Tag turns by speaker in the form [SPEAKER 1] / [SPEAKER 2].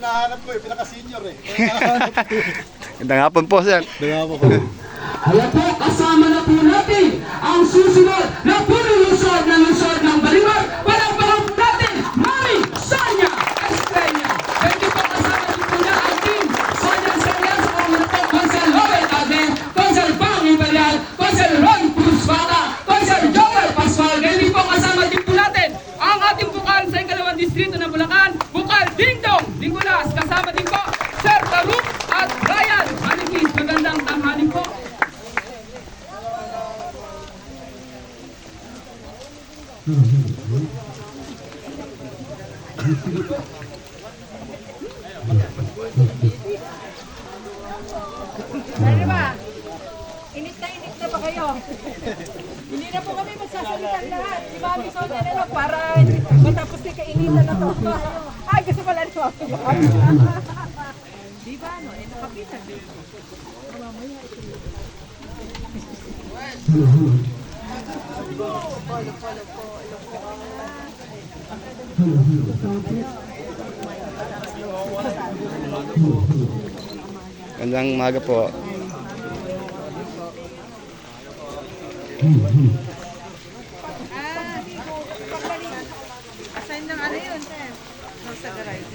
[SPEAKER 1] Nahanap ko pinaka-senior eh.
[SPEAKER 2] Gandang hapon po, sir.
[SPEAKER 1] Kaya po.
[SPEAKER 3] Ayan po, kasama na po natin ang susunod na pululusod ng Balibar. Palakpakan po natin, Mami Sonia Estrella. Thank you po, kasama din po niya ang team. Sonia Estrella, sa mga po, Consel Robert Alden, Consel Pang Imperial, Consel Ron Cruz Bata, Consel Joel Pascual. Thank you po, kasama din po natin ang ating bukal sa ikalawang distrito ng Bulacan, Bukal Dingdong, Lingulas. Kasama din po, Sir Taruk at Ryan Manipis. Magandang tanghali po.
[SPEAKER 4] Ano ba? Init na ba kayo? Hindi na po kami magsasalitan lahat. Si Mami Sonia na lang para matapos na kainitan na to. Ay, gusto pala ito. Di ba ano? Eh, nakapitan.
[SPEAKER 2] Gandang umaga po.
[SPEAKER 4] Dito. Pagbalik. Assign ng ano yun, sir? Sa garage.